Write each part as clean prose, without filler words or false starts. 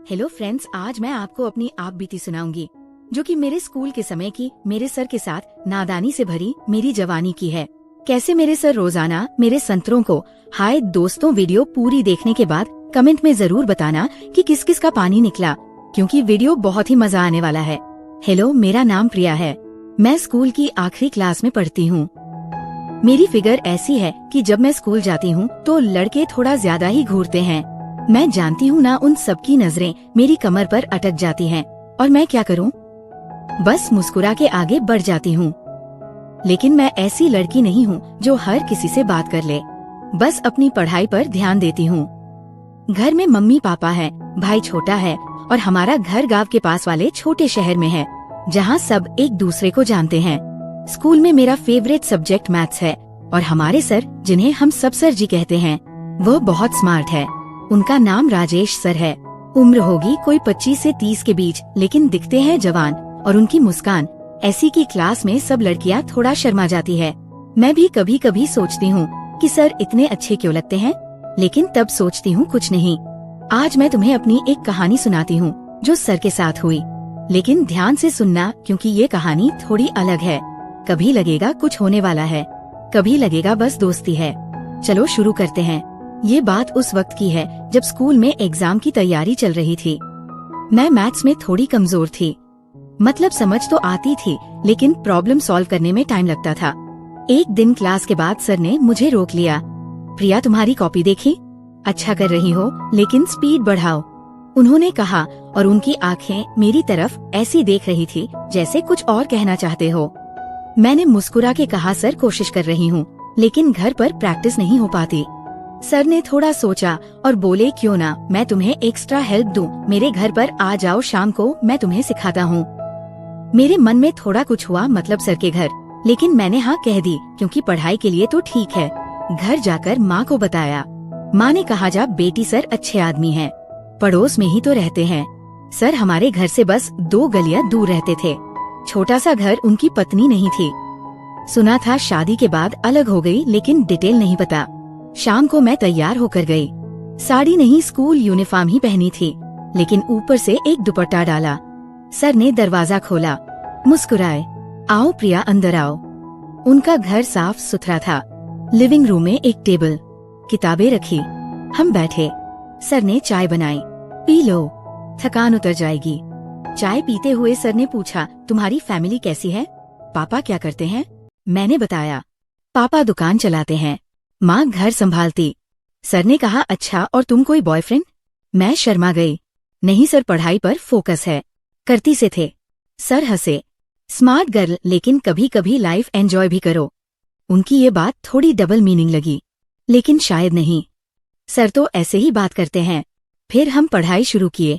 Hello friends, आज मैं आपको अपनी आप बीती सुनाऊंगी जो कि मेरे स्कूल के समय की मेरे सर के साथ नादानी से भरी मेरी जवानी की है। कैसे मेरे सर रोजाना मेरे संतरों को हाय दोस्तों वीडियो पूरी देखने के बाद कमेंट में जरूर बताना कि किस किस का पानी निकला, क्योंकि वीडियो बहुत ही मजा आने वाला है। हेलो, मेरा नाम प्रिया है। मैं स्कूल की आखिरी क्लास में पढ़ती हूँ। मेरी फिगर ऐसी है कि जब मैं स्कूल जाती हूँ तो लड़के थोड़ा ज्यादा ही घूरते हैं। मैं जानती हूँ ना, उन सबकी नजरें मेरी कमर पर अटक जाती हैं और मैं क्या करूँ, बस मुस्कुरा के आगे बढ़ जाती हूँ। लेकिन मैं ऐसी लड़की नहीं हूँ जो हर किसी से बात कर ले, बस अपनी पढ़ाई पर ध्यान देती हूँ। घर में मम्मी पापा है, भाई छोटा है और हमारा घर गांव के पास वाले छोटे शहर में है जहाँ सब एक दूसरे को जानते हैं। स्कूल में मेरा फेवरेट सब्जेक्ट मैथ्स है और हमारे सर, जिन्हें हम सब सर जी कहते हैं, वो बहुत स्मार्ट है। उनका नाम राजेश सर है। उम्र होगी कोई 25 से 30 के बीच, लेकिन दिखते हैं जवान और उनकी मुस्कान ऐसी कि क्लास में सब लड़कियां थोड़ा शर्मा जाती है। मैं भी कभी कभी सोचती हूँ कि सर इतने अच्छे क्यों लगते हैं, लेकिन तब सोचती हूँ कुछ नहीं। आज मैं तुम्हें अपनी एक कहानी सुनाती हूँ जो सर के साथ हुई, लेकिन ध्यान से सुनना क्योंकि ये कहानी थोड़ी अलग है। कभी लगेगा कुछ होने वाला है, कभी लगेगा बस दोस्ती है। चलो शुरू करते हैं। ये बात उस वक्त की है जब स्कूल में एग्जाम की तैयारी चल रही थी। मैं मैथ्स में थोड़ी कमजोर थी, मतलब समझ तो आती थी लेकिन प्रॉब्लम सॉल्व करने में टाइम लगता था। एक दिन क्लास के बाद सर ने मुझे रोक लिया। प्रिया, तुम्हारी कॉपी देखी, अच्छा कर रही हो लेकिन स्पीड बढ़ाओ, उन्होंने कहा और उनकी आंखें मेरी तरफ ऐसी देख रही थी जैसे कुछ और कहना चाहते हो। मैंने मुस्कुरा के कहा, सर कोशिश कर रही हूँ लेकिन घर पर प्रैक्टिस नहीं हो पाती। सर ने थोड़ा सोचा और बोले, क्यों ना मैं तुम्हें एक्स्ट्रा हेल्प दूं, मेरे घर पर आ जाओ, शाम को मैं तुम्हें सिखाता हूँ। मेरे मन में थोड़ा कुछ हुआ, मतलब सर के घर, लेकिन मैंने हाँ कह दी क्योंकि पढ़ाई के लिए तो ठीक है। घर जाकर माँ को बताया। माँ ने कहा, जा बेटी, सर अच्छे आदमी हैं, पड़ोस में ही तो रहते हैं। सर हमारे घर से बस 2 गलियां दूर रहते थे। छोटा सा घर, उनकी पत्नी नहीं थी। सुना था शादी के बाद अलग हो गई, लेकिन डिटेल नहीं पता। शाम को मैं तैयार होकर गई। साड़ी नहीं, स्कूल यूनिफॉर्म ही पहनी थी, लेकिन ऊपर से एक दुपट्टा डाला। सर ने दरवाजा खोला, मुस्कुराए, आओ प्रिया अंदर आओ। उनका घर साफ सुथरा था। लिविंग रूम में एक टेबल, किताबें रखी। हम बैठे। सर ने चाय बनाई, पी लो, थकान उतर जाएगी। चाय पीते हुए सर ने पूछा, तुम्हारी फैमिली कैसी है, पापा क्या करते हैं? मैंने बताया, पापा दुकान चलाते हैं, माँ घर संभालती। सर ने कहा, अच्छा, और तुम कोई बॉयफ्रेंड? मैं शर्मा गई। नहीं सर, पढ़ाई पर फोकस है, करती से थे। सर हंसे, स्मार्ट गर्ल, लेकिन कभी कभी लाइफ एंजॉय भी करो। उनकी ये बात थोड़ी डबल मीनिंग लगी, लेकिन शायद नहीं। सर तो ऐसे ही बात करते हैं। फिर हम पढ़ाई शुरू किए।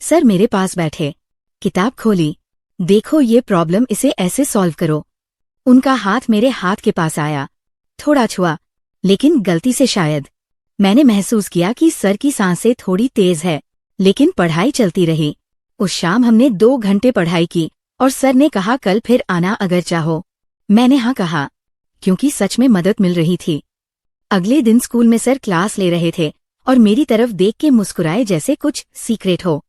सर मेरे पास बैठे, किताब खोली, देखो ये प्रॉब्लम, इसे ऐसे सॉल्व करो। उनका हाथ मेरे हाथ के पास आया, थोड़ा छुआ, लेकिन गलती से शायद। मैंने महसूस किया कि सर की सांसें थोड़ी तेज है, लेकिन पढ़ाई चलती रही। उस शाम हमने 2 घंटे पढ़ाई की और सर ने कहा, कल फिर आना अगर चाहो। मैंने हाँ कहा, क्योंकि सच में मदद मिल रही थी। अगले दिन स्कूल में सर क्लास ले रहे थे और मेरी तरफ देख के मुस्कुराए जैसे कुछ सीक्रेट हो।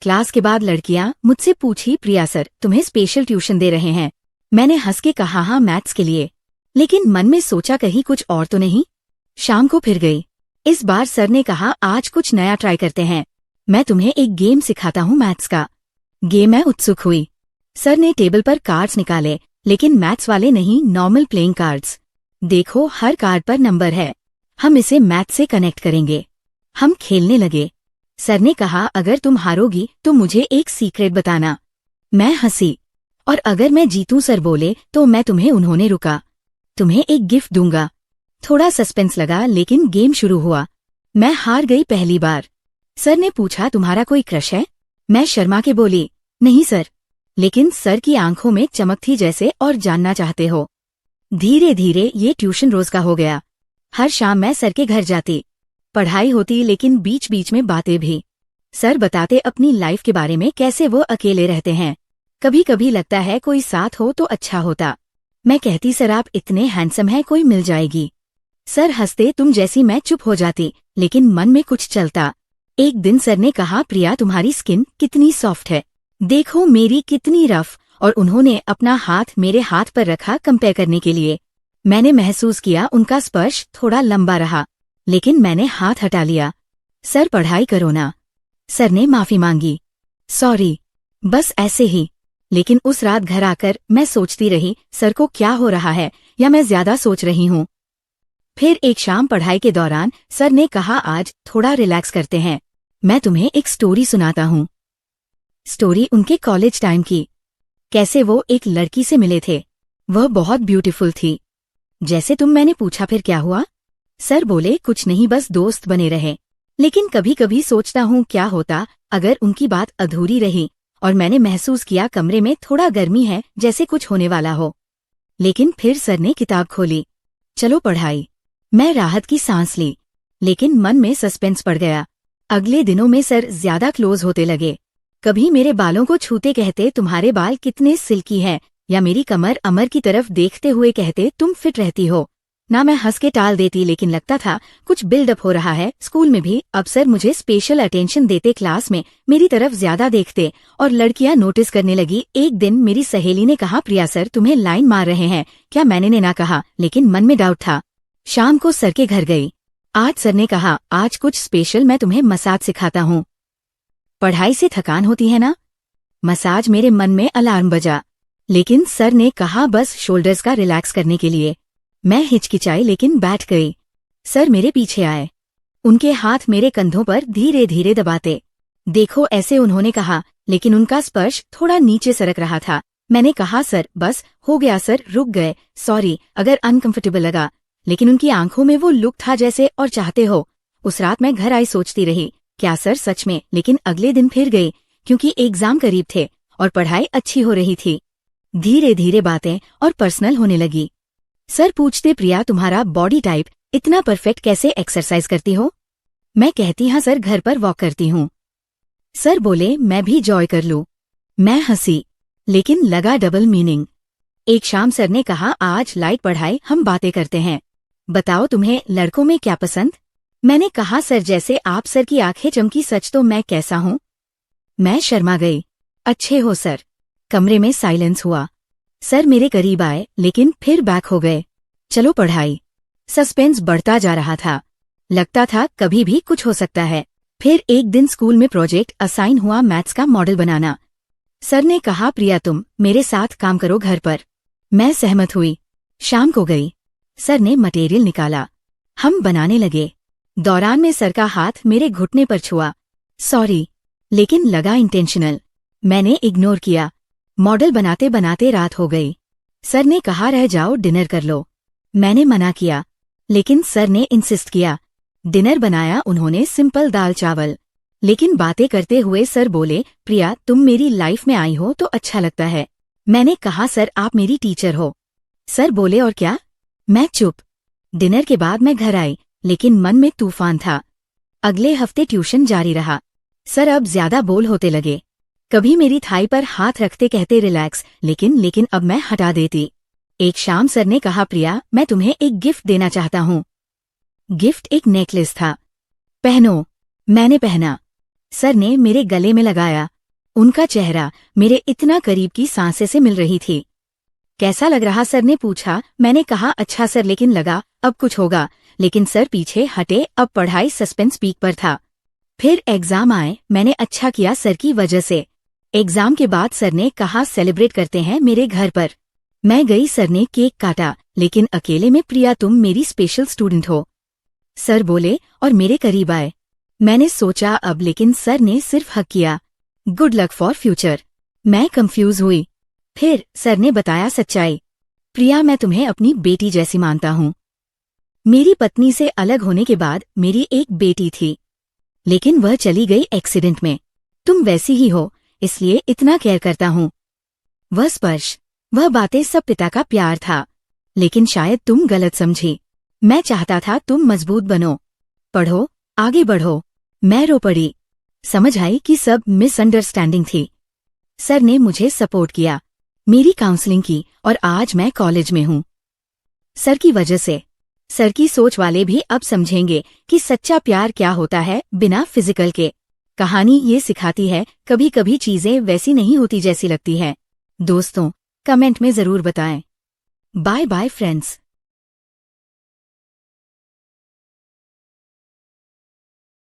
क्लास के बाद लड़कियां मुझसे पूछी, प्रिया सर तुम्हें स्पेशल ट्यूशन दे रहे हैं? मैंने हंस के कहा, हाँ मैथ्स के लिए, लेकिन मन में सोचा कहीं कुछ और तो नहीं। शाम को फिर गई। इस बार सर ने कहा, आज कुछ नया ट्राई करते हैं, मैं तुम्हें एक गेम सिखाता हूँ मैथ्स का। गेम में उत्सुक हुई। सर ने टेबल पर कार्ड्स निकाले, लेकिन मैथ्स वाले नहीं, नॉर्मल प्लेइंग कार्ड्स। देखो हर कार्ड पर नंबर है, हम इसे मैथ से कनेक्ट करेंगे। हम खेलने लगे। सर ने कहा, अगर तुम हारोगी तो मुझे एक सीक्रेट बताना। मैं हंसी, और अगर मैं जीतूं सर बोले तो मैं तुम्हें, उन्होंने रुका, तुम्हें एक गिफ्ट दूंगा। थोड़ा सस्पेंस लगा, लेकिन गेम शुरू हुआ। मैं हार गई पहली बार। सर ने पूछा, तुम्हारा कोई क्रश है? मैं शर्मा के बोली, नहीं सर, लेकिन सर की आंखों में चमक थी जैसे और जानना चाहते हो। धीरे धीरे ये ट्यूशन रोज का हो गया। हर शाम मैं सर के घर जाती, पढ़ाई होती लेकिन बीच बीच में बातें भी। सर बताते अपनी लाइफ के बारे में, कैसे वो अकेले रहते हैं, कभी कभी लगता है कोई साथ हो तो अच्छा होता। मैं कहती, सर आप इतने हैंडसम हैं, कोई मिल जाएगी। सर हंसते, तुम जैसी। मैं चुप हो जाती, लेकिन मन में कुछ चलता। एक दिन सर ने कहा, प्रिया तुम्हारी स्किन कितनी सॉफ्ट है, देखो मेरी कितनी रफ। और उन्होंने अपना हाथ मेरे हाथ पर रखा कंपेयर करने के लिए। मैंने महसूस किया उनका स्पर्श थोड़ा लंबा रहा, लेकिन मैंने हाथ हटा लिया। सर पढ़ाई करो ना। सर ने माफी मांगी। सॉरी, बस ऐसे ही। लेकिन उस रात घर आकर मैं सोचती रही, सर को क्या हो रहा है, या मैं ज्यादा सोच रही हूँ। फिर एक शाम पढ़ाई के दौरान सर ने कहा, आज थोड़ा रिलैक्स करते हैं, मैं तुम्हें एक स्टोरी सुनाता हूँ। स्टोरी उनके कॉलेज टाइम की। कैसे वो एक लड़की से मिले थे, वह बहुत ब्यूटीफुल थी। जैसे तुम। मैंने पूछा, फिर क्या हुआ? सर बोले, कुछ नहीं, बस दोस्त बने रहे। लेकिन कभी कभी सोचता हूँ क्या होता अगर उनकी बात अधूरी रही और मैंने महसूस किया कमरे में थोड़ा गर्मी है, जैसे कुछ होने वाला हो। लेकिन फिर सर ने किताब खोली। चलो पढ़ाई। मैं राहत की सांस ली, लेकिन मन में सस्पेंस पड़ गया। अगले दिनों में सर ज्यादा क्लोज होते लगे। कभी मेरे बालों को छूते कहते, तुम्हारे बाल कितने सिल्की हैं, या मेरी कमर अमर की तरफ देखते हुए कहते, तुम फिट रहती हो ना। मैं हंस के टाल देती, लेकिन लगता था कुछ बिल्डअप हो रहा है। स्कूल में भी अब सर मुझे स्पेशल अटेंशन देते, क्लास में मेरी तरफ ज्यादा देखते और लड़कियां नोटिस करने लगी। एक दिन मेरी सहेली ने कहा, प्रिया सर तुम्हें लाइन मार रहे हैं क्या? मैंने ना कहा, लेकिन मन में डाउट था। शाम को सर के घर गई। आज सर ने कहा, आज कुछ स्पेशल, मैं तुम्हें मसाज सिखाता हूँ। पढ़ाई से थकान होती है ना। मसाज मेरे मन में अलार्म बजा। लेकिन सर ने कहा, बस शोल्डर्स का रिलैक्स करने के लिए। मैं हिचकिचाई, लेकिन बैठ गई। सर मेरे पीछे आए, उनके हाथ मेरे कंधों पर धीरे धीरे दबाते। देखो ऐसे उन्होंने कहा, लेकिन उनका स्पर्श थोड़ा नीचे सरक रहा था। मैंने कहा, सर बस हो गया। सर रुक गए। सॉरी अगर अनकंफर्टेबल लगा। लेकिन उनकी आंखों में वो लुक था जैसे, और चाहते हो। उस रात मैं घर आई सोचती रही, क्या सर सच में? लेकिन अगले दिन फिर गई, क्योंकि एग्जाम करीब थे और पढ़ाई अच्छी हो रही थी। धीरे धीरे बातें और पर्सनल होने लगी। सर पूछते, प्रिया तुम्हारा बॉडी टाइप इतना परफेक्ट कैसे, एक्सरसाइज करती हो? मैं कहती, हाँ सर, घर पर वॉक करती हूँ। सर बोले, मैं भी जॉय कर लूं। मैं हंसी, लेकिन लगा डबल मीनिंग। एक शाम सर ने कहा, आज लाइट पढ़ाई, हम बातें करते हैं। बताओ तुम्हें लड़कों में क्या पसंद? मैंने कहा, सर जैसे आप। सर की आंखें चमकी, सच तो मैं कैसा हूँ? मैं शर्मा गई। अच्छे हो सर। कमरे में साइलेंस हुआ। सर मेरे करीब आए, लेकिन फिर बैक हो गए। चलो पढ़ाई। सस्पेंस बढ़ता जा रहा था। लगता था कभी भी कुछ हो सकता है। फिर एक दिन स्कूल में प्रोजेक्ट असाइन हुआ, मैथ्स का मॉडल बनाना। सर ने कहा, प्रिया तुम मेरे साथ काम करो घर पर। मैं सहमत हुई। शाम को गई। सर ने मटेरियल निकाला, हम बनाने लगे। दौरान में सर का हाथ मेरे घुटने पर छुआ। सॉरी, लेकिन लगा इंटेंशनल। मैंने इग्नोर किया। मॉडल बनाते बनाते रात हो गई। सर ने कहा, रह जाओ, डिनर कर लो। मैंने मना किया, लेकिन सर ने इंसिस्ट किया। डिनर बनाया उन्होंने, सिंपल दाल चावल। लेकिन बातें करते हुए सर बोले, प्रिया तुम मेरी लाइफ में आई हो तो अच्छा लगता है। मैंने कहा, सर आप मेरी टीचर हो। सर बोले, और क्या? मैं चुप। डिनर के बाद मैं घर आई, लेकिन मन में तूफान था। अगले हफ्ते ट्यूशन जारी रहा। सर अब ज्यादा बोल होते लगे। कभी मेरी थाई पर हाथ रखते कहते, रिलैक्स, लेकिन अब मैं हटा देती। एक शाम सर ने कहा, प्रिया मैं तुम्हें एक गिफ्ट देना चाहता हूँ। गिफ्ट एक नेकलेस था। पहनो। मैंने पहना। सर ने मेरे गले में लगाया। उनका चेहरा मेरे इतना करीब की सांसें से मिल रही थी। कैसा लग रहा? सर ने पूछा। मैंने कहा, अच्छा सर, लेकिन लगा अब कुछ होगा। लेकिन सर पीछे हटे। अब पढ़ाई सस्पेंस पीक पर था। फिर एग्जाम आए। मैंने अच्छा किया सर की वजह से। एग्जाम के बाद सर ने कहा, सेलिब्रेट करते हैं मेरे घर पर। मैं गई। सर ने केक काटा, लेकिन अकेले में, प्रिया तुम मेरी स्पेशल स्टूडेंट हो। सर बोले और मेरे करीब आए। मैंने सोचा अब, लेकिन सर ने सिर्फ हक किया। Good luck for future. मैं कंफ्यूज हुई। फिर सर ने बताया सच्चाई। प्रिया मैं तुम्हें अपनी बेटी जैसी मानता हूँ। मेरी पत्नी से अलग होने के बाद मेरी एक बेटी थी, लेकिन वह चली गई एक्सीडेंट में। तुम वैसी ही हो, इसलिए इतना केयर करता हूँ। वह स्पर्श, वह बातें, सब पिता का प्यार था। लेकिन शायद तुम गलत समझी। मैं चाहता था तुम मजबूत बनो, पढ़ो, आगे बढ़ो। मैं रो पड़ी। समझ आई कि सब मिसअंडरस्टैंडिंग थी। सर ने मुझे सपोर्ट किया, मेरी काउंसलिंग की, और आज मैं कॉलेज में हूँ। सर की वजह से। सर की सोच वाले भी अब समझेंगे कि सच्चा प्यार क्या होता है बिना फिजिकल के। कहानी ये सिखाती है कभी कभी चीजें वैसी नहीं होती जैसी लगती है। दोस्तों, कमेंट में जरूर बताएं। Bye bye friends.